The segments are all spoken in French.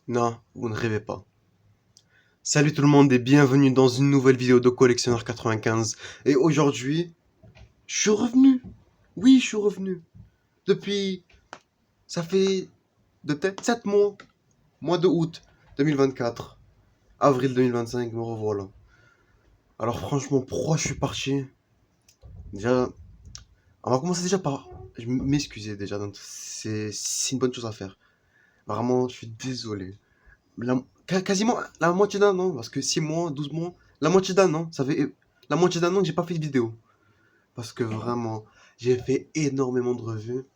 Non, vous ne rêvez pas. Salut tout le monde et bienvenue dans une nouvelle vidéo de Collectionneur 95. Et aujourd'hui, je suis revenu. Oui, je suis revenu. Depuis, ça fait de peut-être 7 mois. Mois de août 2024. Avril 2025, me revoilà. Alors franchement, pourquoi je suis parti? Déjà, on va commencer déjà par... Je m'excuser déjà, donc c'est une bonne chose à faire. Vraiment, je suis désolé. Quasiment la moitié d'un an, parce que 6 mois, 12 mois, la moitié d'un an, ça fait la moitié d'un an que j'ai pas fait de vidéo. Parce que vraiment, j'ai fait énormément de revues,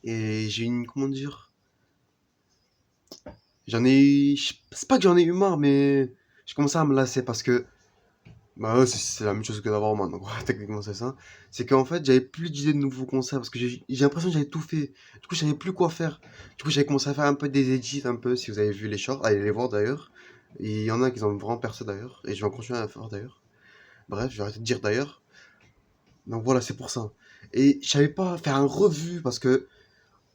et j'ai une, comment dire, c'est pas que j'en ai eu marre, mais j'ai commencé à me lasser parce que, bah ouais, c'est la même chose que d'avoir maintenant, quoi. Techniquement c'est ça. C'est qu'en fait, j'avais plus d'idées de nouveaux concerts, parce que j'ai l'impression que j'avais tout fait. Du coup, je savais plus quoi faire. Du coup, j'avais commencé à faire un peu des edits, un peu, si vous avez vu les shorts, allez les voir d'ailleurs. Et il y en a qui ont vraiment percé d'ailleurs, et je vais en continuer à faire d'ailleurs. Bref, je vais arrêter de dire d'ailleurs. Donc voilà, c'est pour ça. Et je savais pas faire un revue, parce que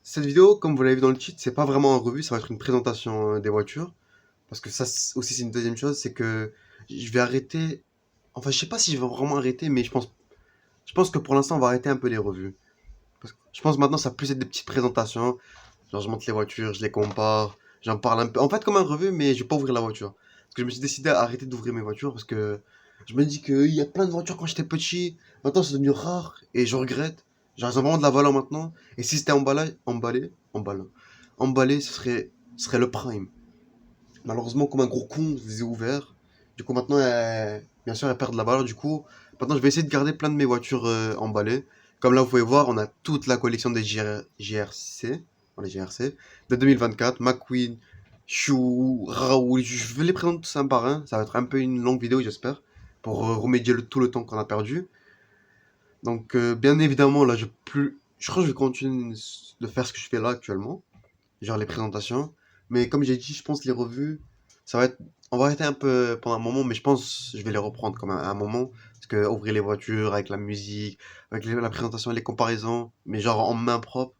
cette vidéo, comme vous l'avez vu dans le titre, c'est pas vraiment un revue, ça va être une présentation des voitures. Parce que ça aussi, c'est une deuxième chose, c'est que je vais arrêter. Enfin, je sais pas si je vais vraiment arrêter, mais je pense que pour l'instant, on va arrêter un peu les revues. Parce que je pense maintenant, ça va plus être des petites présentations. Genre, je monte les voitures, je les compare, j'en parle un peu. En fait, comme un revue, mais je vais pas ouvrir la voiture. Parce que je me suis décidé à arrêter d'ouvrir mes voitures parce que je me dis qu'il y a plein de voitures quand j'étais petit. Maintenant, c'est devenu rare et je regrette. Genre, elles ont vraiment de la valeur maintenant. Et si c'était emballé, ce serait le prime. Malheureusement, comme un gros con, je les ai ouverts. Du coup, maintenant, bien sûr, elles perdent de la valeur. Du coup, maintenant, je vais essayer de garder plein de mes voitures emballées. Comme là, vous pouvez voir, on a toute la collection des GRC, les GRC, de 2024. McQueen, Chou, Raoul. Je vais les présenter tous un par un. Ça va être un peu une longue vidéo, j'espère, pour remédier tout le temps qu'on a perdu. Donc, bien évidemment, là, je crois que je vais continuer de faire ce que je fais là actuellement, genre les présentations. Mais comme j'ai dit, je pense que les revues, ça va être, on va arrêter un peu pendant un moment, mais je pense que je vais les reprendre comme un moment. Parce que ouvrir les voitures avec la musique, avec la présentation et les comparaisons, mais genre en main propre,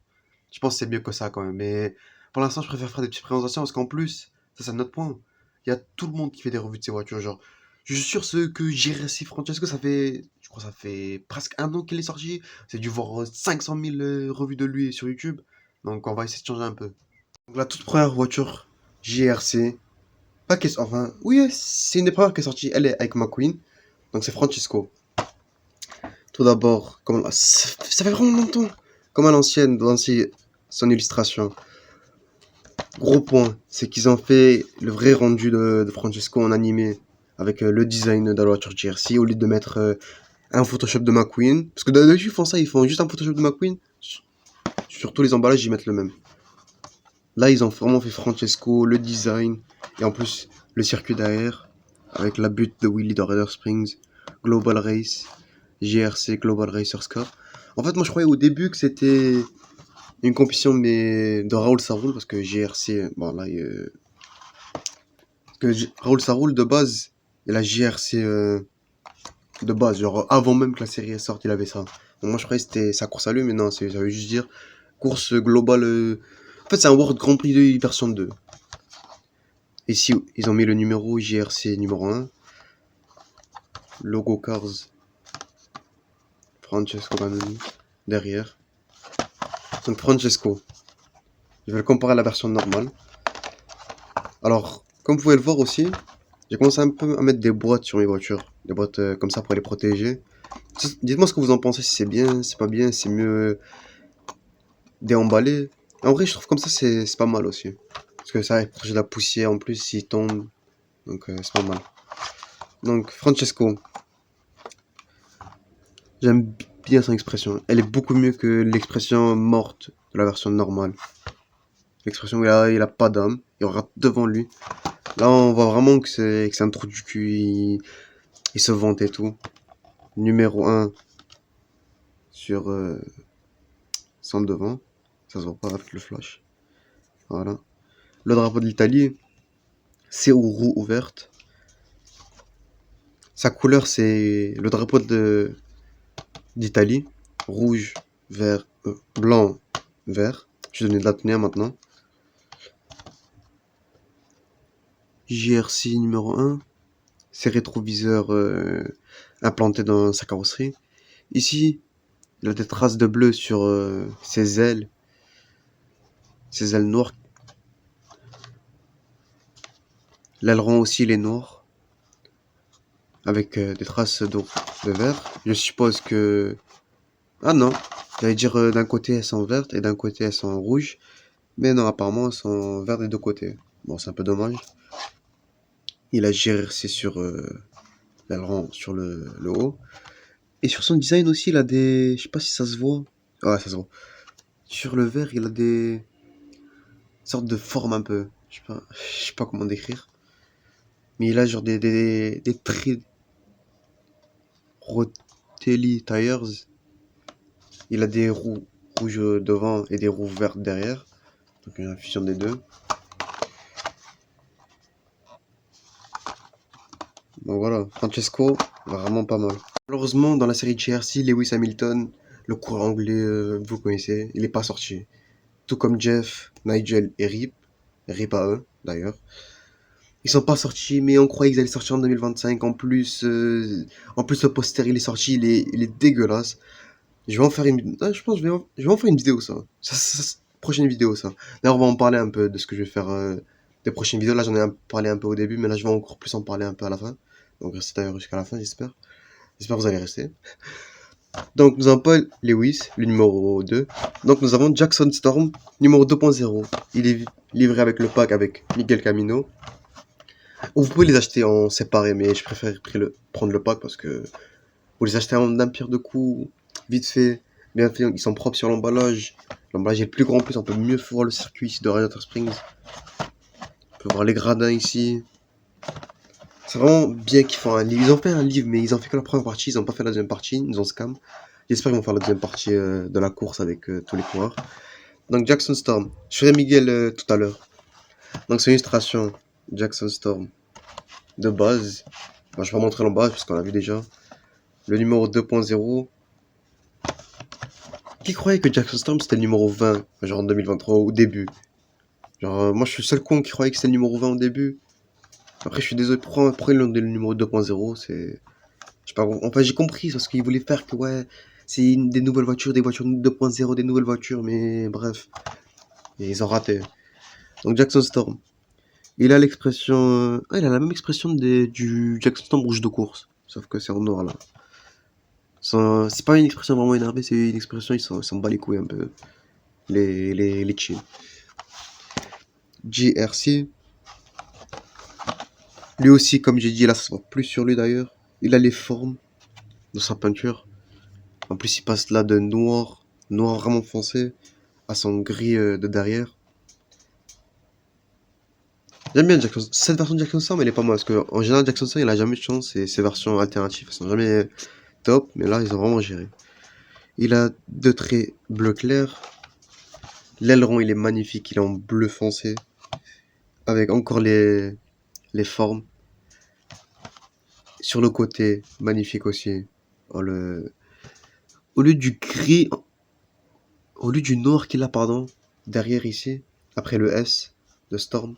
je pense que c'est mieux que ça quand même. Mais pour l'instant, je préfère faire des petites présentations parce qu'en plus, ça c'est un autre point. Il y a tout le monde qui fait des revues de ces voitures. Genre, je suis sûr ceux que JRC Francesco, je crois que ça fait presque un an qu'il est sorti. C'est dû voir 500 000 revues de lui sur YouTube. Donc on va essayer de changer un peu. Donc, la toute première voiture JRC, pas qu'est enfin, oui, c'est une des premières qui est sortie, elle est avec McQueen, donc c'est Francesco. Tout d'abord, ça fait vraiment longtemps, comme à l'ancienne, dans son illustration. Gros point, c'est qu'ils ont fait le vrai rendu de Francesco en animé, avec le design de la voiture JRC, au lieu de mettre un Photoshop de McQueen, parce que d'habitude ils font ça, ils font juste un Photoshop de McQueen, sur tous les emballages ils mettent le même. Là, ils ont vraiment fait Francesco, le design, et en plus, le circuit derrière, avec la butte de Willy de Red Springs, Global Race, GRC, Global Racers Cup. En fait, moi, je croyais au début que c'était une compétition mais de Raoul Saroul, parce que GRC, bon, là, Raoul Saroul, de base, et la GRC de base, genre, avant même que la série est sorte, il avait ça. Donc, moi, je croyais que c'était sa course à lui, mais non, ça veut juste dire course globale. En fait, c'est un World Grand Prix de version 2. Ici, ils ont mis le numéro JRC numéro 1. Logo Cars Francesco Banoni derrière. Donc Francesco, je vais le comparer à la version normale. Alors, comme vous pouvez le voir aussi, j'ai commencé un peu à mettre des boîtes sur mes voitures. Des boîtes comme ça pour les protéger. Dites-moi ce que vous en pensez, si c'est bien, c'est pas bien, c'est mieux déemballé. En vrai, je trouve comme ça, c'est pas mal aussi. Parce que ça va protéger la poussière en plus s'il tombe. Donc c'est pas mal. Donc Francesco, j'aime bien son expression. Elle est beaucoup mieux que l'expression morte de la version normale. L'expression où il a pas d'âme, il regarde devant lui. Là, on voit vraiment que c'est un trou du cul, il se vante et tout. Numéro 1 sur son devant. Ça se voit pas avec le flash. Voilà. Le drapeau de l'Italie, c'est aux roues ouvertes. Sa couleur, c'est le drapeau d'Italie. Rouge, vert, blanc, vert. Je vais donner de la tenir maintenant. JRC numéro 1, ses rétroviseurs implantés dans sa carrosserie. Ici, il a des traces de bleu sur ses ailes noires. L'aileron aussi, il est noir, avec des traces de vert. Je suppose que... Ah non, j'allais dire d'un côté elles sont vertes et d'un côté elles sont rouges. Mais non, apparemment elles sont vertes des deux côtés. Bon, c'est un peu dommage. Il a GRC sur l'aileron, sur le haut. Et sur son design aussi, il a des... Je sais pas si ça se voit. Ouais, ça se voit. Sur le verre, il a des sortes de formes un peu. Je sais pas comment décrire. Mais il a genre des traits Rotelli Tires. Il a des roues rouges devant et des roues vertes derrière. Donc une fusion des deux. Donc voilà, Francesco, vraiment pas mal. Malheureusement, dans la série GRC, Lewis Hamilton, le coureur anglais, vous connaissez, il est pas sorti. Tout comme Jeff, Nigel et Rip. Rip à eux, d'ailleurs. Ils sont pas sortis, mais on croyait qu'ils allaient sortir en 2025. En plus le poster il est sorti, il est dégueulasse. Je vais en faire une, je pense, que je vais en faire une vidéo prochaine vidéo ça. D'ailleurs, on va en parler un peu de ce que je vais faire des prochaines vidéos. Là, j'en ai parlé un peu au début, mais là, je vais encore plus en parler un peu à la fin. Donc, restez d'ailleurs jusqu'à la fin, j'espère. J'espère que vous allez rester. Donc, nous avons Paul Lewis, le numéro 2. Donc, nous avons Jackson Storm, numéro 2.0. Il est livré avec le pack avec Miguel Camino. Vous pouvez les acheter en séparé, mais je préfère prendre le pack parce que vous les achetez d'un pierre de coup, vite fait, bien fait, ils sont propres sur l'emballage. L'emballage est le plus grand en plus, on peut mieux voir le circuit ici de Radiator Springs. On peut voir les gradins ici. C'est vraiment bien qu'ils font un livre. Ils ont fait un livre, mais ils ont fait que la première partie, ils ont pas fait la deuxième partie, ils ont scam. J'espère qu'ils vont faire la deuxième partie de la course avec tous les coureurs. Donc Jackson Storm, je ferai Miguel tout à l'heure. Donc c'est une illustration Jackson Storm de base. Bon, je vais pas montrer l'emballage parce qu'on l'a vu déjà. Le numéro 2.0. Qui croyait que Jackson Storm c'était le numéro 20, genre en 2023 au début? Genre, moi je suis le seul con qui croyait que c'était le numéro 20 au début. Après, je suis désolé, pourquoi ils l'ont donné le numéro 2.0? C'est. Je sais pas, enfin j'ai compris, parce qu'ils voulaient faire que ouais, c'est des nouvelles voitures, des voitures 2.0, des nouvelles voitures, mais bref. Et ils ont raté. Donc Jackson Storm. Il a l'expression. Ah, il a la même expression du Jackson Storm rouge de course. Sauf que c'est en noir là. C'est pas une expression vraiment énervée, c'est une expression, ils s'en bat les couilles un peu. Les chill. GRC. Lui aussi, comme j'ai dit, là, ça se voit plus sur lui d'ailleurs. Il a les formes de sa peinture. En plus, il passe là de noir vraiment foncé, à son gris de derrière. J'aime bien cette version de Jackson Storm, elle est pas mal, parce qu'en général, Jackson Storm, il a jamais de chance, et ses versions alternatives, elles sont jamais top, mais là, ils ont vraiment géré. Il a deux traits bleu clair. L'aileron, il est magnifique, il est en bleu foncé, avec encore les formes. Sur le côté, magnifique aussi. Oh, au lieu du gris, au lieu du noir qu'il a, pardon, derrière ici, après le S de Storm,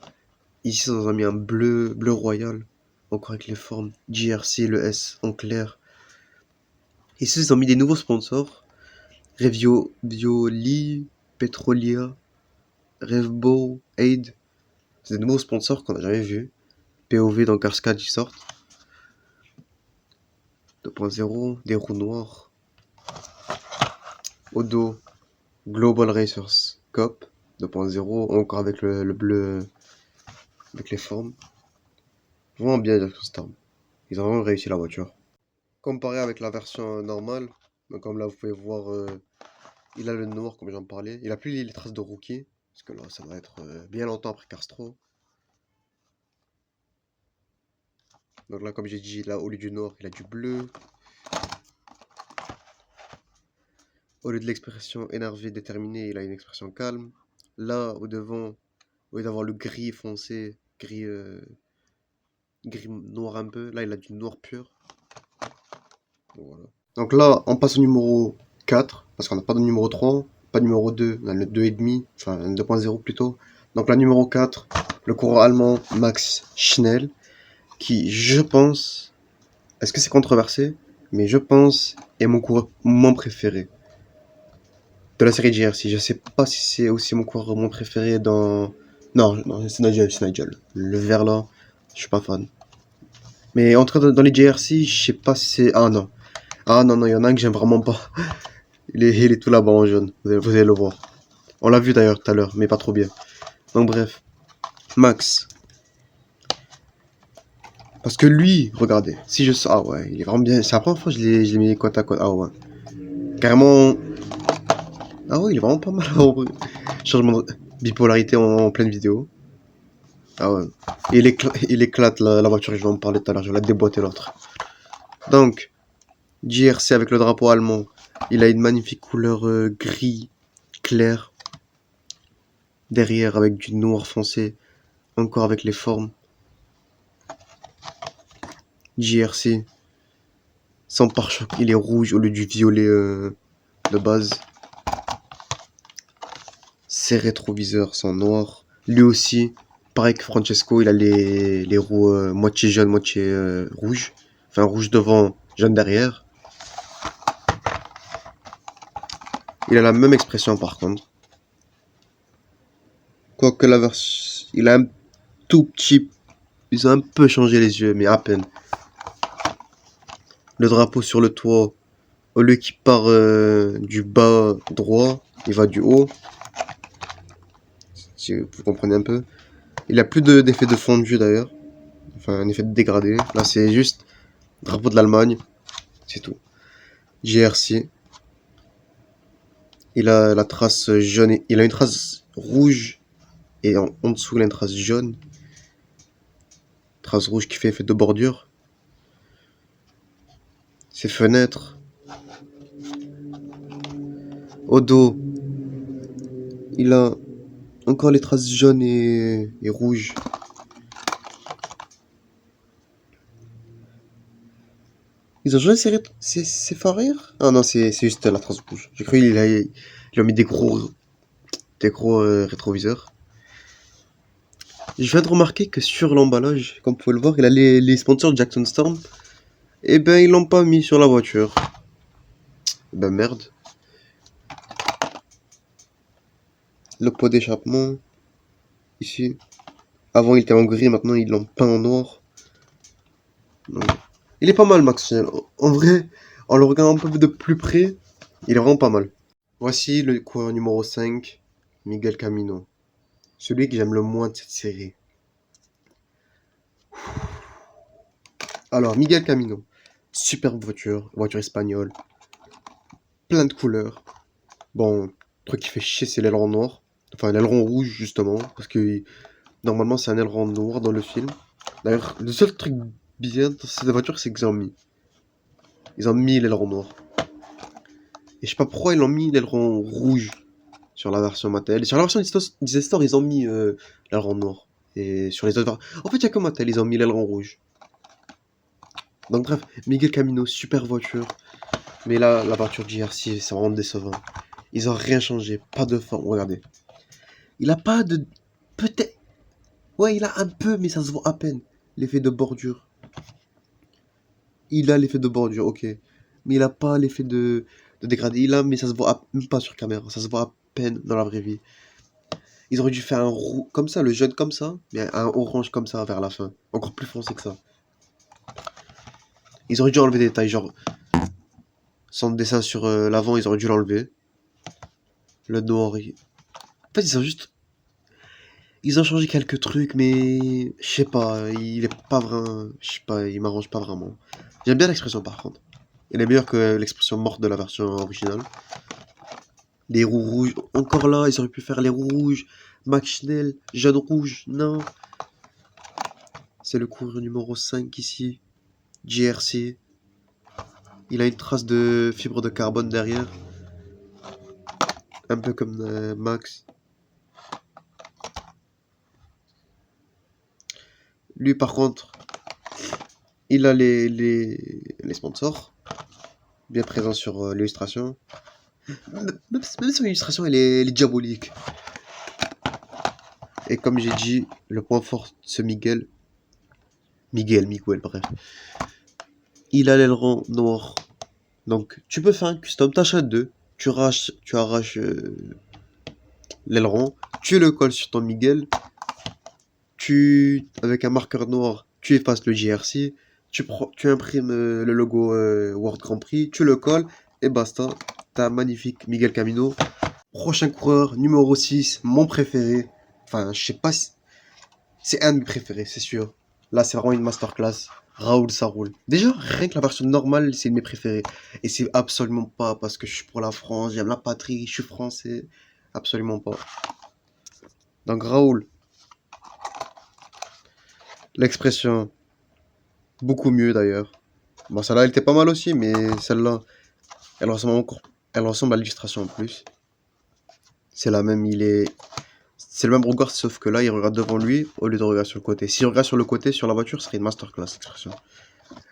ici, ça nous a mis un bleu royal, encore avec les formes JRC, le S en clair. Ici, ils ont mis des nouveaux sponsors. Violi, Petrolia, Revbo, Aid. C'est des nouveaux sponsors qu'on n'a jamais vus. POV dans Cars 4 qui sortent. 2.0, des roues noires. Au dos, Global Racers Cup 2.0, encore avec le bleu, avec les formes. Vraiment bien Jackson Storm. Ils ont vraiment réussi la voiture. Comparé avec la version normale, donc comme là vous pouvez voir, il a le noir comme j'en parlais. Il a plus les traces de rookie, parce que là ça va être bien longtemps après Castro. Donc là comme j'ai dit, là au lieu du noir il a du bleu. Au lieu de l'expression énervée déterminée, il a une expression calme. Là au devant, au lieu d'avoir le gris foncé, gris noir un peu, là il a du noir pur. Voilà. Donc là, on passe au numéro 4, parce qu'on n'a pas de numéro 3, pas de numéro 2, on a le 2,5, enfin le 2.0 plutôt. Donc la numéro 4, le coureur allemand Max Schnell, qui je pense, est-ce que c'est controversé? Mais je pense est mon coureur moins préféré de la série GRC. Je sais pas si c'est aussi mon coureur moins préféré dans... Non, non, c'est Nigel, c'est Nigel. Le vert là, je suis pas fan. Mais entre dans les JRC, je sais pas si c'est... Ah non. Ah non, non, il y en a un que j'aime vraiment pas. Il est tout là-bas en jaune. Vous allez le voir. On l'a vu d'ailleurs tout à l'heure, mais pas trop bien. Donc bref. Max. Parce que lui, regardez. Si je... Ah ouais, il est vraiment bien. C'est la première fois que je l'ai mis côte à côte. Ah ouais. Carrément... Ah ouais, il est vraiment pas mal en vrai. Changement de bipolarité en pleine vidéo. Ah ouais. Et il éclate la voiture, je vais en parler tout à l'heure. Je vais la déboîter l'autre. Donc, JRC avec le drapeau allemand. Il a une magnifique couleur gris clair. Derrière avec du noir foncé. Encore avec les formes. JRC. Sans pare-choc, il est rouge au lieu du violet de base. Ses rétroviseurs sont noirs. Lui aussi, pareil que Francesco, il a les roues moitié jaune, moitié rouge. Enfin, rouge devant, jaune derrière. Il a la même expression par contre. Quoique la version... Il a un tout petit... Ils ont un peu changé les yeux, mais à peine. Le drapeau sur le toit, au lieu qu'il part du bas droit, il va du haut. Si vous comprenez un peu. Il a plus d'effet de fondu d'ailleurs. Enfin, un effet de dégradé. Là, c'est juste drapeau de l'Allemagne. C'est tout. GRC. Il a la trace jaune. Il a une trace rouge. Et en dessous, il a une trace jaune. Trace rouge qui fait effet de bordure. Ses fenêtres. Au dos, il a encore les traces jaunes et rouges. Ils ont changé ses phares arrière? Ah non, c'est juste la trace rouge. J'ai cru qu'il a mis des gros rétroviseurs. Je viens de remarquer que sur l'emballage, comme vous pouvez le voir, il a les sponsors Jackson Storm. Et ben, ils l'ont pas mis sur la voiture. Ben merde. Le pot d'échappement. Ici. Avant, il était en gris, maintenant, ils l'ont peint en noir. Donc, il est pas mal, Max. En vrai, en le regardant un peu de plus près, il est vraiment pas mal. Voici le coureur numéro 5, Miguel Camino. Celui que j'aime le moins de cette série. Alors, Miguel Camino. Superbe voiture, voiture espagnole. Plein de couleurs. Bon, le truc qui fait chier, c'est l'aileron noir. Enfin, l'aileron rouge, justement. Parce que normalement, c'est un aileron noir dans le film. D'ailleurs, le seul truc bien dans cette voiture, c'est qu'ils ont mis. Ils ont mis l'aileron noir. Et je sais pas pourquoi ils ont mis l'aileron rouge sur la version Mattel. Et sur la version Disney ils ont mis l'aileron noir. Et sur les autres... En fait, il n'y a que Mattel, ils ont mis l'aileron rouge. Donc bref, Miguel Camino, super voiture. Mais là, la voiture GRC, c'est vraiment décevant. Ils ont rien changé, pas de forme, regardez. Il a pas de... Peut-être... Ouais, il a un peu, mais ça se voit à peine. L'effet de bordure. Il a l'effet de bordure, ok. Mais il a pas l'effet de dégradé. Il a, mais ça se voit même pas sur caméra. Ça se voit à peine dans la vraie vie. Ils auraient dû faire un roux comme ça, le jaune comme ça, mais un orange comme ça vers la fin. Encore plus foncé que ça. Ils auraient dû enlever des détails, genre... Son dessin sur l'avant, ils auraient dû l'enlever. Le noir... En fait, ils ont juste... Ils ont changé quelques trucs, mais... Je sais pas, il est pas vraiment... Je sais pas, il m'arrange pas vraiment. J'aime bien l'expression par contre. Elle est meilleure que l'expression morte de la version originale. Les roues rouges, encore là, ils auraient pu faire les roues rouges. Max Schnell, jaune rouge, non. C'est le coureur numéro 5 ici. GRC. Il a une trace de fibre de carbone derrière. Un peu comme Max. Lui par contre, il a les sponsors. Bien présents sur l'illustration. Même son illustration, elle est diabolique. Et comme j'ai dit, le point fort de ce Miguel, bref, il a l'aileron noir. Donc, tu peux faire un custom, t'achètes deux, tu arraches l'aileron, tu le colles sur ton Miguel, avec un marqueur noir, tu effaces le JRC, tu imprimes le logo World Grand Prix, tu le colles, et basta. T'as un magnifique Miguel Camino. Prochain coureur, numéro 6, mon préféré. Enfin, je sais pas si... C'est un de mes préférés, c'est sûr. Là, c'est vraiment une masterclass. Raoul Saroul. Déjà, rien que la version normale, c'est une de mes préférés. Et c'est absolument pas parce que je suis pour la France, j'aime la patrie, je suis français. Absolument pas. Donc, Raoul, l'expression, beaucoup mieux d'ailleurs. Bon, celle-là, elle était pas mal aussi, mais celle-là, elle ressemble encore. Elle ressemble à l'illustration en plus. C'est la même, c'est le même regard, sauf que là, il regarde devant lui au lieu de regarder sur le côté. S'il regarde sur le côté, sur la voiture, ce serait une masterclass, l'expression.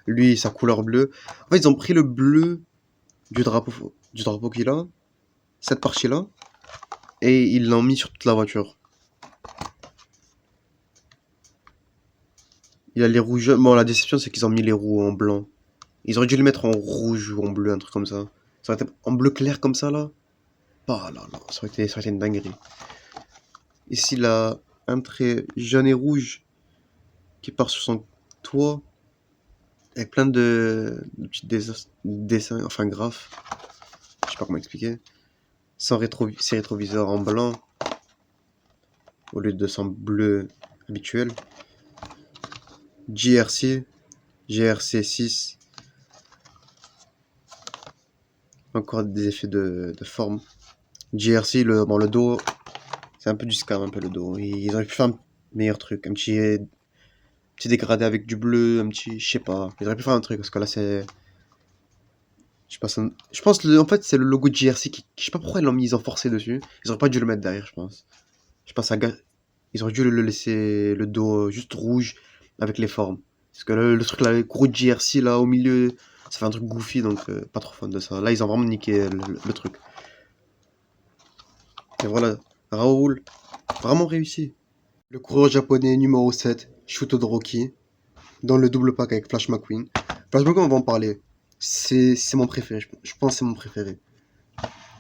Lui, sa couleur bleue. En fait, ils ont pris le bleu du drapeau qu'il a, cette partie-là, et ils l'ont mis sur toute la voiture. Il a les roues jaunes. Bon, la déception, c'est qu'ils ont mis les roues en blanc. Ils auraient dû les mettre en rouge ou en bleu, un truc comme ça. Ça aurait été en bleu clair comme ça, là. Ah là là, ça aurait été une dinguerie. Ici, il a un trait jaune et rouge qui part sur son toit, avec plein de petits dessins, enfin graphes. Je sais pas comment expliquer. Ses rétroviseurs en blanc, au lieu de son bleu habituel. GRC 6. Encore des effets de forme. GRC, le dos, c'est un peu du scam, un peu le dos. Ils auraient pu faire un meilleur truc. Un petit dégradé avec du bleu, un petit. Je sais pas. Ils auraient pu faire un truc parce que là, c'est. Je pense, en fait, c'est le logo de GRC je sais pas pourquoi ils ont forcé dessus. Ils auraient pas dû le mettre derrière, je pense. Je pense à. Ils auraient dû le laisser le dos juste rouge avec les formes. Parce que le truc là, le gros GRC là au milieu, ça fait un truc goofy donc pas trop fan de ça. Là, ils ont vraiment niqué le truc. Et voilà, Raoul, vraiment réussi. Le coureur japonais numéro 7, Shuto Todoroki, dans le double pack avec Flash McQueen. Flash McQueen, on va en parler. C'est mon préféré, je pense que c'est mon préféré.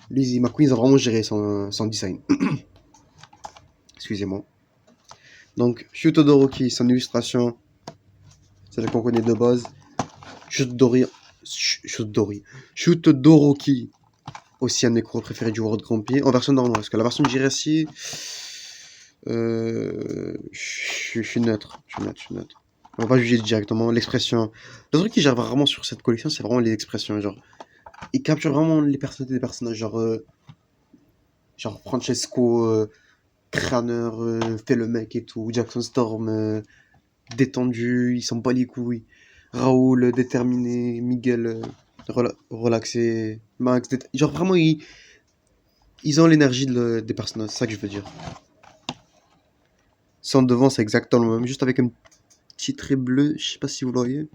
Lui, McQueen, ils ont vraiment géré son design. Excusez-moi. Donc, Shuto Todoroki, son illustration, celle qu'on connaît de base. Shuto Todoroki, aussi un de mes coureurs préférés du World Grand Prix, en version normale. Parce que la version de JRC, je suis neutre. On va pas juger directement l'expression. Le truc qui gère vraiment sur cette collection, c'est vraiment les expressions. Genre, il capture vraiment les personnalités des personnages. Genre Francesco, crâneur, fait le mec et tout. Jackson Storm, détendu, il s'en bat les couilles. Raoul, déterminé. Miguel, relaxé. Max, genre vraiment, ils ont l'énergie des personnages. C'est ça que je veux dire. Sans devant, c'est exactement le même. Juste avec un petit trait bleu. Je sais pas si vous le voyez.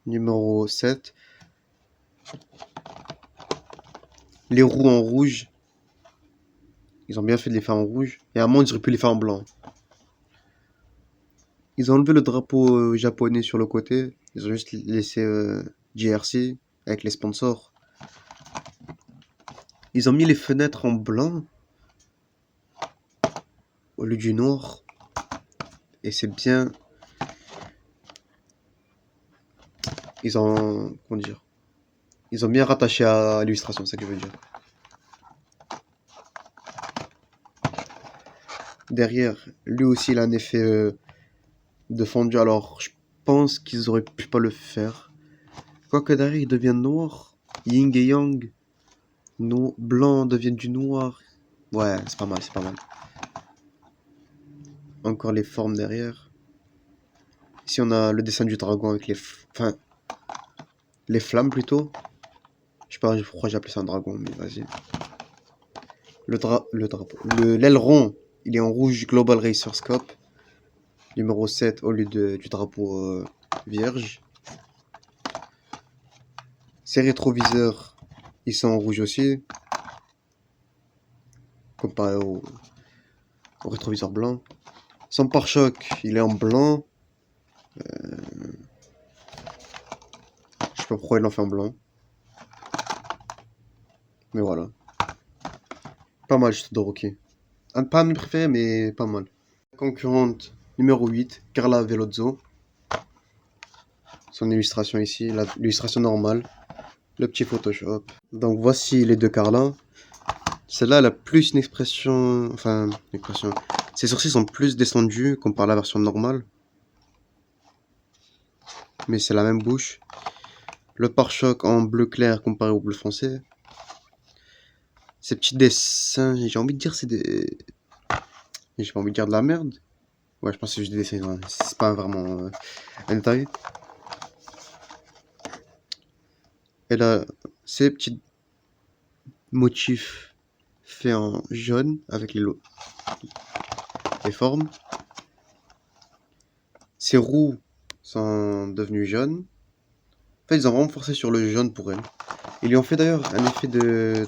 Numéro 7. Les roues en rouge. Ils ont bien fait de les faire en rouge. Et à un moment, ils auraient pu les faire en blanc. Ils ont enlevé le drapeau japonais sur le côté. Ils ont juste laissé JRC avec les sponsors. Ils ont mis les fenêtres en blanc au lieu du noir. Et c'est bien. Ils ont. Comment dire? Ils ont bien rattaché à l'illustration, c'est ça que je veux dire. Derrière, lui aussi, il a un effet de fondu. Alors, je pense qu'ils auraient pu pas le faire. Quoique derrière, il devient noir. Yin et yang. Blanc devient du noir. Ouais, c'est pas mal, c'est pas mal. Encore les formes derrière. Ici, on a le dessin du dragon avec enfin, les flammes plutôt. Je sais pas pourquoi j'ai appelé ça un dragon, mais vas-y. Le drapeau. L'aileron, il est en rouge Global Racer Scope. Numéro 7 au lieu du drapeau vierge. Ses rétroviseurs, ils sont en rouge aussi. Comparé au rétroviseur blanc. Son pare-choc, il est en blanc. Je sais pas pourquoi il l'en fait en blanc. Mais voilà. Pas mal, ce Todoroki. Pas un de mes préférés, mais pas mal. Concurrente numéro 8, Carla Velozzo. Son illustration ici, l'illustration normale. Le petit Photoshop. Donc voici les deux Carla. Celle-là, elle a plus une expression... Enfin, une expression... Ses sourcils sont plus descendus comparé à la version normale. Mais c'est la même bouche. Le pare-choc en bleu clair comparé au bleu foncé. Ces petits dessins, j'ai envie de dire c'est des... J'ai pas envie de dire de la merde. Ouais, je pense que c'est juste des dessins, hein. C'est pas vraiment un détail. Et là, ces petits motifs faits en jaune avec les formes. Ces roues sont devenues jaunes. En fait, ils ont vraiment forcé sur le jaune pour elle. Ils lui ont fait d'ailleurs un effet de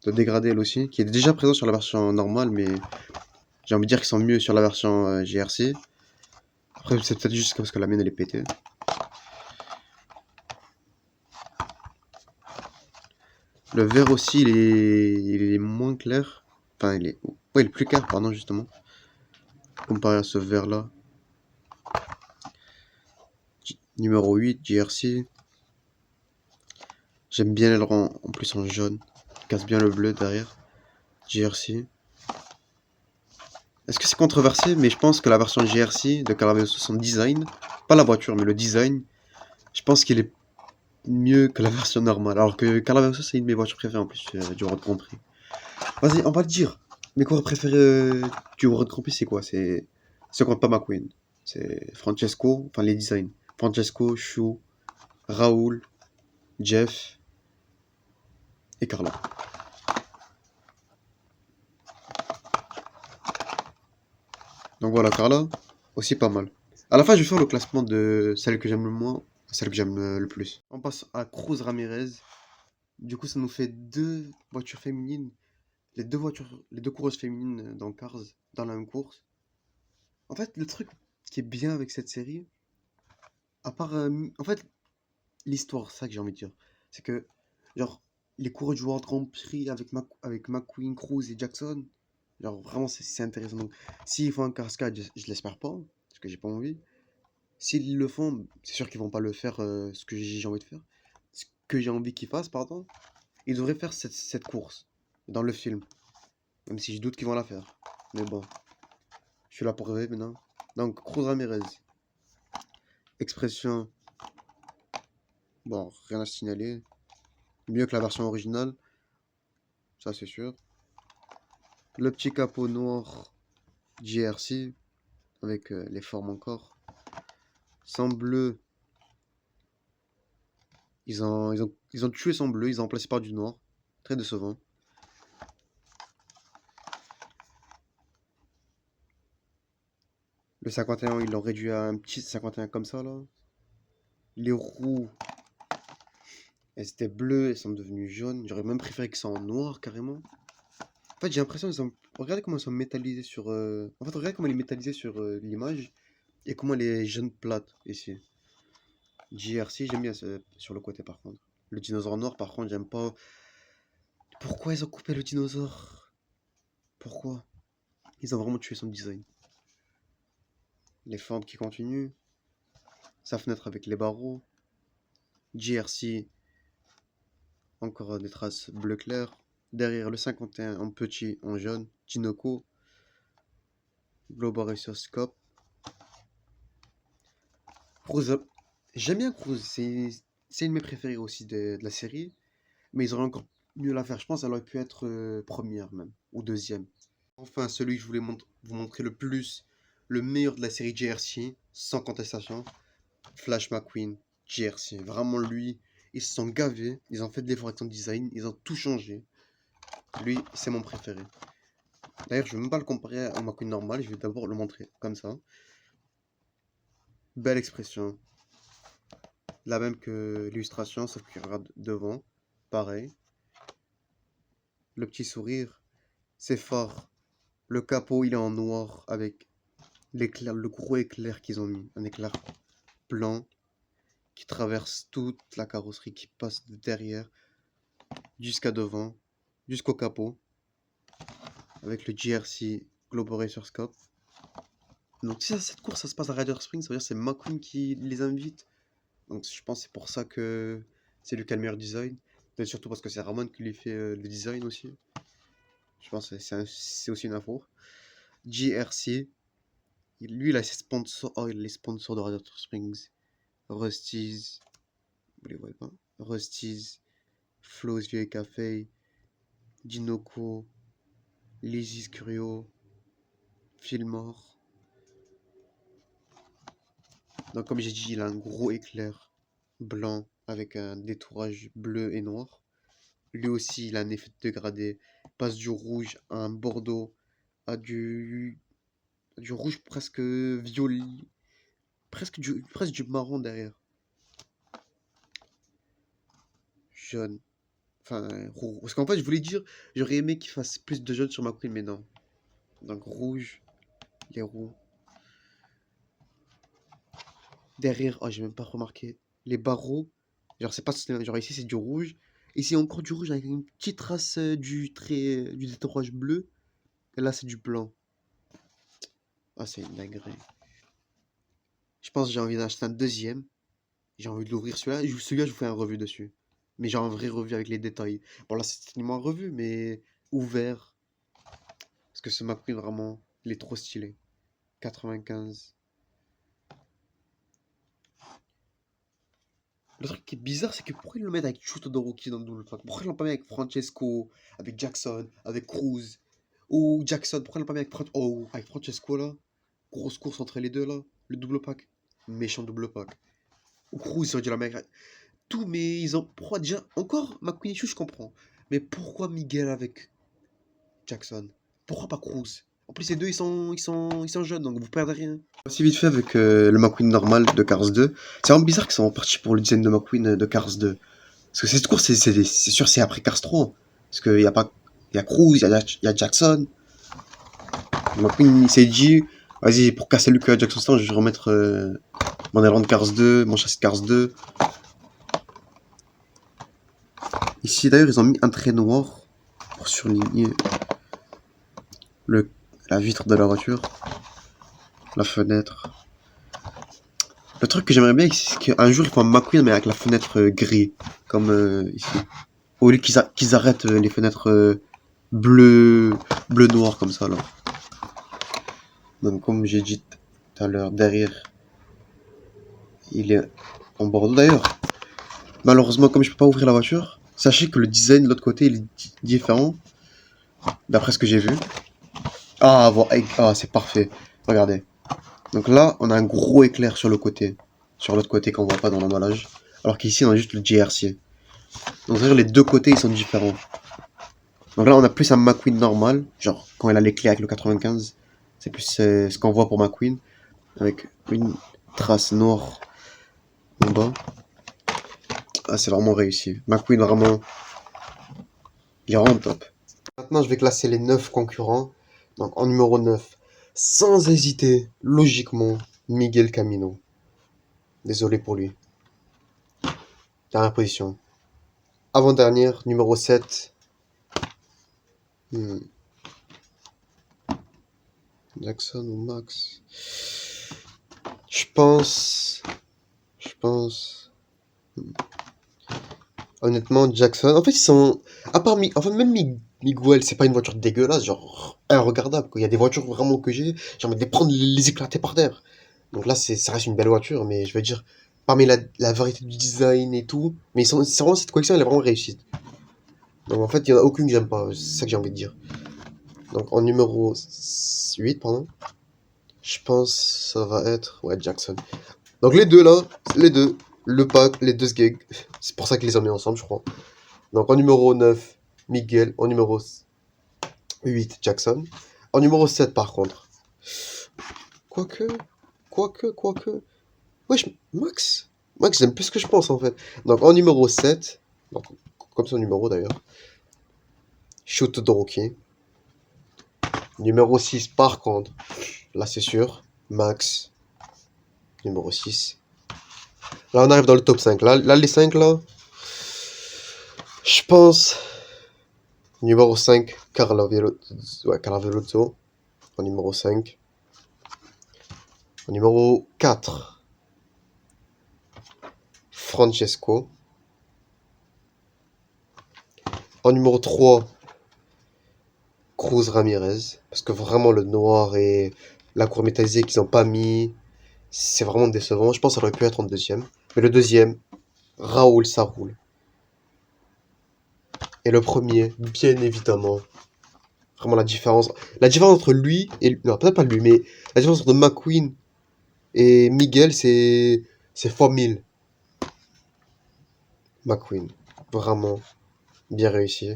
dégradé elle aussi, qui est déjà présent sur la version normale, mais j'ai envie de dire qu'ils sont mieux sur la version GRC. Après, c'est peut-être juste parce que la mienne elle est pétée. Le vert aussi, il est moins clair. Enfin, ouais, il est plus clair, pardon, justement. Comparé à ce vert là. Numéro 8, GRC. J'aime bien l'aileron en plus en jaune. Il casse bien le bleu derrière. GRC. Est-ce que c'est controversé? Mais je pense que la version GRC de Caravello, son design, pas la voiture, mais le design, je pense qu'il est mieux que la version normale. Alors que Caravello, c'est une de mes voitures préférées en plus du World Grand Prix. Vas-y, on va le dire. Mes coureurs préférés du World Grand Prix, c'est quoi? C'est compte pas McQueen. C'est Francesco, enfin les designs. Francesco, Shu, Raoul, Jeff et Carla. Donc voilà, Carla, aussi pas mal. À la fin, je vais faire le classement de celle que j'aime le moins à celle que j'aime le plus. On passe à Cruz Ramirez. Du coup, ça nous fait deux voitures féminines. Les deux coureuses féminines dans Cars, dans la même course. En fait, le truc qui est bien avec cette série, à part... en fait, l'histoire, c'est ça que j'ai envie de dire. C'est que, genre, les coureurs du World Grand Prix avec McQueen, Cruz et Jackson, genre, vraiment, c'est intéressant. Donc, s'ils font un cascade, je l'espère pas, parce que j'ai pas envie. S'ils le font, c'est sûr qu'ils vont pas le faire ce que j'ai envie de faire. Ce que j'ai envie qu'ils fassent, pardon. Ils devraient faire cette course dans le film. Même si je doute qu'ils vont la faire. Mais bon, je suis là pour rêver maintenant. Donc, Cruz Ramirez. Expression. Bon, rien à signaler. Mieux que la version originale. Ça, c'est sûr. Le petit capot noir GRC. Avec les formes encore. Sans bleu. Ils ont tué son bleu. Ils ont remplacé par du noir. Très décevant. Le 51, ils l'ont réduit à un petit 51 comme ça, là. Les roues, elles étaient bleues, elles sont devenues jaunes. J'aurais même préféré qu'elles soient en noir, carrément. En fait, j'ai l'impression qu'ils ont... Regardez comment elles sont métallisées sur... En fait, regardez comment elle est métallisée sur l'image. Et comment elle est jaune plate, ici. JRC, j'aime bien sur le côté, par contre. Le dinosaure noir, par contre, j'aime pas... Pourquoi ils ont coupé le dinosaure? Pourquoi? Ils ont vraiment tué son design. Les formes qui continuent. Sa fenêtre avec les barreaux. JRC, encore des traces bleu clair. Derrière le 51 en petit, en jaune. Tinoco. Globoroscope. Cruz. J'aime bien Cruz. C'est une de mes préférées aussi de la série. Mais ils auraient encore mieux la faire. Je pense qu'elle aurait pu être première même. Ou deuxième. Enfin, celui que je voulais vous montrer le plus. Le meilleur de la série JRC. Sans contestation. Flash McQueen. JRC. Vraiment lui. Ils se sont gavés. Ils ont fait de l'effort avec son design. Ils ont tout changé. Lui, c'est mon préféré. D'ailleurs, je ne vais même pas le comparer au McQueen normal. Je vais d'abord le montrer comme ça. Belle expression. La même que l'illustration, sauf qu'il regarde devant. Pareil. Le petit sourire. C'est fort. Le capot, il est en noir avec l'éclair, le gros éclair qu'ils ont mis. Un éclair blanc qui traverse toute la carrosserie, qui passe de derrière jusqu'à devant, jusqu'au capot, avec le GRC Global Racer Scope. Donc si cette course, ça se passe à Rider Springs, ça veut dire que c'est McQueen qui les invite. Donc je pense que c'est pour ça que c'est lui qui a le meilleur design. Et surtout parce que c'est Ramon qui lui fait le design aussi. Je pense que c'est aussi une info. GRC, lui il a ses sponsors. Oh, il a les sponsors de Rider Springs. Rusty's, vous les voyez pas? Rusty's, Flo's Vieille Café, Dinoco, Lizzie's Curio, Fillmore. Donc comme j'ai dit, il a un gros éclair blanc avec un détourage bleu et noir. Lui aussi, il a un effet de dégradé. Passe du rouge à un bordeaux, à du rouge presque violet, presque du marron derrière. Jaune. Enfin, roux. Parce qu'en fait, je voulais dire, j'aurais aimé qu'il fasse plus de jaune sur ma queen, mais non. Donc rouge, les roux. Derrière, oh, j'ai même pas remarqué. Les barreaux, genre, c'est pas, genre ici, c'est du rouge. Ici, encore du rouge avec une petite trace du trait, du détourage bleu. Et là, c'est du blanc. Ah, c'est une dinguerie. Je pense que j'ai envie d'acheter un deuxième. J'ai envie de l'ouvrir celui-là. Et celui-là, je vous fais un revue dessus. Mais genre un vrai revue avec les détails. Bon, là, c'est techniquement un revue, mais ouvert. Parce que ce McQueen, vraiment, il est trop stylé. 95. Le truc qui est bizarre, c'est que pourquoi ils le mettent avec Shu Todoroki dans le double pack? Pourquoi ils l'ont pas mis avec Francesco, avec Jackson, avec Cruz? Ou Jackson, pourquoi ils l'ont pas mis avec, avec Francesco là? Grosse course entre les deux là. Le double pack. Méchant double pack. Ou Cruz, ils auraient dû la mettre. Tout, mais ils ont. Pourquoi déjà. Encore, McQueen et Shu, je comprends. Mais pourquoi Miguel avec Jackson? Pourquoi pas Cruz? En plus, les deux, ils sont jeunes, donc vous perdez rien. Aussi vite fait avec le McQueen normal de Cars 2. C'est vraiment bizarre qu'ils sont partis pour le design de McQueen de Cars 2. Parce que cette course, c'est sûr, c'est après Cars 3. Parce qu'il y a pas. Il y a Cruz, il y a Jackson. McQueen, il s'est dit, vas-y, pour casser le cul à Jackson Star, je vais remettre mon aileron de Cars 2, mon châssis de Cars 2. Ici, d'ailleurs, ils ont mis un trait noir pour surligner la vitre de la voiture, la fenêtre. Le truc que j'aimerais bien, c'est qu'un jour, ils font un McQueen, mais avec la fenêtre gris, comme ici. Au lieu qu'ils arrêtent les fenêtres bleu-noir, comme ça, là. Donc, comme j'ai dit tout à l'heure, derrière, il est en bordeaux. D'ailleurs, malheureusement, comme je peux pas ouvrir la voiture, sachez que le design de l'autre côté, il est différent, d'après ce que j'ai vu. Ah, c'est parfait. Regardez. Donc là, on a un gros éclair sur le côté. Sur l'autre côté qu'on voit pas dans l'emballage. Alors qu'ici, on a juste le GRC. Donc c'est-à-dire les deux côtés, ils sont différents. Donc là, on a plus un McQueen normal. Genre, quand elle a les clés avec le 95. C'est plus ce qu'on voit pour McQueen. Avec une trace noire en bas. Ah, c'est vraiment réussi. McQueen, vraiment, il est vraiment top. Maintenant, je vais classer les 9 concurrents. Donc en numéro 9, sans hésiter, logiquement, Miguel Camino. Désolé pour lui. Dernière position. Avant-dernière, numéro 7. Jackson ou Max? Je pense. Honnêtement, Jackson. En fait, ils sont. À part. Enfin, même Miguel, c'est pas une voiture dégueulasse, genre. Regardable. Il y a des voitures vraiment que j'ai envie de les prendre, les éclater par terre. Donc là, ça reste une belle voiture, mais je veux dire. Parmi la variété du design et tout. Mais c'est vraiment cette collection, elle est vraiment réussie. Donc en fait, il y en a aucune que j'aime pas. C'est ça que j'ai envie de dire. Donc en numéro 8, pardon. Je pense ça va être. Ouais, Jackson. Donc les deux là, les deux. Le pack, les deux sgegs. C'est pour ça qu'ils les ont mis ensemble, je crois. Donc en numéro 9, Miguel. En numéro 8, Jackson. En numéro 7, par contre. Quoique. Wesh, Max. Max, j'aime plus ce que je pense en fait. Donc en numéro 7. Donc, comme son numéro d'ailleurs. Shu Todoroki. Numéro 6, par contre, là c'est sûr, Max, numéro 6. Là on arrive dans le top 5. Là les 5 là, je pense, numéro 5, Carla Veloso, en numéro 5. En numéro 4, Francesco. En numéro 3, Cruz Ramirez. Parce que vraiment le noir et la cour métallisée qu'ils n'ont pas mis, c'est vraiment décevant. Je pense que ça aurait pu être en deuxième. Mais le deuxième, Raoul Saroul. Et le premier, bien évidemment, vraiment la différence. La différence entre lui et... Non, peut-être pas lui, mais la différence entre McQueen et Miguel, c'est fois 1000. McQueen. Vraiment bien réussi.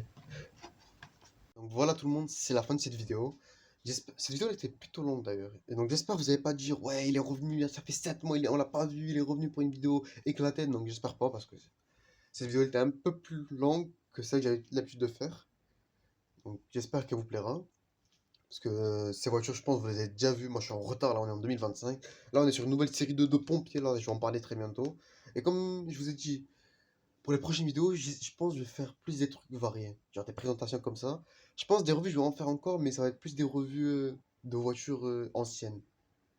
Donc voilà tout le monde, c'est la fin de cette vidéo. Cette vidéo elle était plutôt longue d'ailleurs. Et donc j'espère que vous n'allez pas dire ouais il est revenu, ça fait 7 mois, on l'a pas vu, il est revenu pour une vidéo éclatée. Donc j'espère pas parce que cette vidéo était un peu plus longue que celle que j'avais l'habitude de faire. Donc j'espère qu'elle vous plaira. Parce que ces voitures je pense vous les avez déjà vues. Moi je suis en retard là, on est en 2025. Là on est sur une nouvelle série de pompiers là, je vais en parler très bientôt. Et comme je vous ai dit, pour les prochaines vidéos, je pense que je vais faire plus des trucs variés. Genre des présentations comme ça. Je pense des revues, je vais en faire encore, mais ça va être plus des revues de voitures anciennes.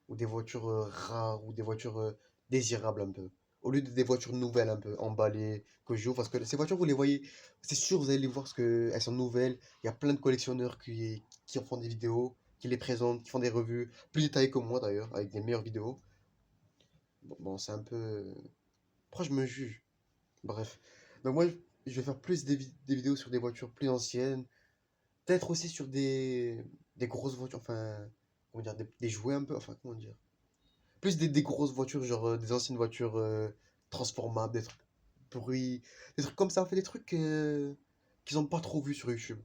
Ou des voitures rares, ou des voitures désirables un peu. Au lieu de des voitures nouvelles un peu, emballées, que je joue. Parce que ces voitures, vous les voyez, c'est sûr, vous allez les voir parce qu'elles sont nouvelles. Il y a plein de collectionneurs qui en font des vidéos, qui les présentent, qui font des revues, plus détaillées que moi d'ailleurs, avec des meilleures vidéos. Bon, c'est un peu... Pourquoi je me juge? Bref. Donc moi, je vais faire plus des vidéos sur des voitures plus anciennes. Peut-être aussi sur des grosses voitures. Enfin, comment dire, des jouets un peu. Enfin, comment dire. Plus des grosses voitures, genre des anciennes voitures transformables, des trucs bruits, des trucs comme ça. En fait, des trucs qu'ils n'ont pas trop vu sur YouTube.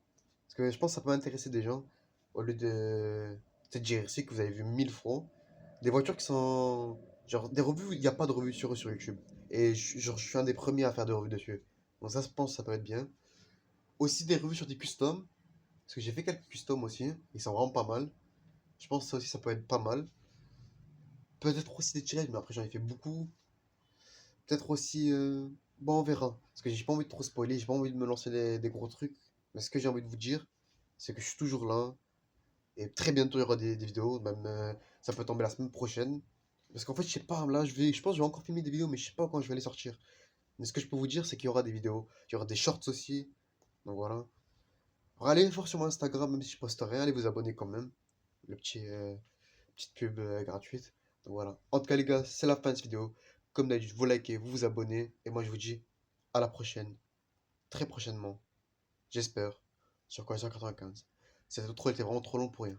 Parce que je pense que ça peut intéresser des gens. Au lieu de cette GRC que vous avez vu 1000 fois. Des voitures qui sont. Genre, des revues, il n'y a pas de revues sur eux sur YouTube. Et genre, je suis un des premiers à faire des revues dessus. Donc ça, je pense que ça peut être bien. Aussi des revues sur des customs. Parce que j'ai fait quelques customs aussi. Ils sont vraiment pas mal. Je pense que ça aussi, ça peut être pas mal. Peut-être aussi des challenges, mais après, j'en ai fait beaucoup. Peut-être aussi. Bon, on verra. Parce que j'ai pas envie de trop spoiler. J'ai pas envie de me lancer des gros trucs. Mais ce que j'ai envie de vous dire, c'est que je suis toujours là. Et très bientôt, il y aura des vidéos. Même ça peut tomber la semaine prochaine. Parce qu'en fait, je sais pas, là, je pense que je vais encore filmer des vidéos, mais je sais pas quand je vais les sortir. Mais ce que je peux vous dire, c'est qu'il y aura des vidéos. Il y aura des shorts aussi. Donc voilà. Alors, allez voir sur mon Instagram, même si je poste rien, allez vous abonner quand même. Le petite pub gratuite. Donc voilà. En tout cas, les gars, c'est la fin de cette vidéo. Comme d'habitude, vous likez, vous vous abonnez. Et moi, je vous dis à la prochaine. Très prochainement. J'espère. Sur Collision 95. Cette outro était vraiment trop long pour rien.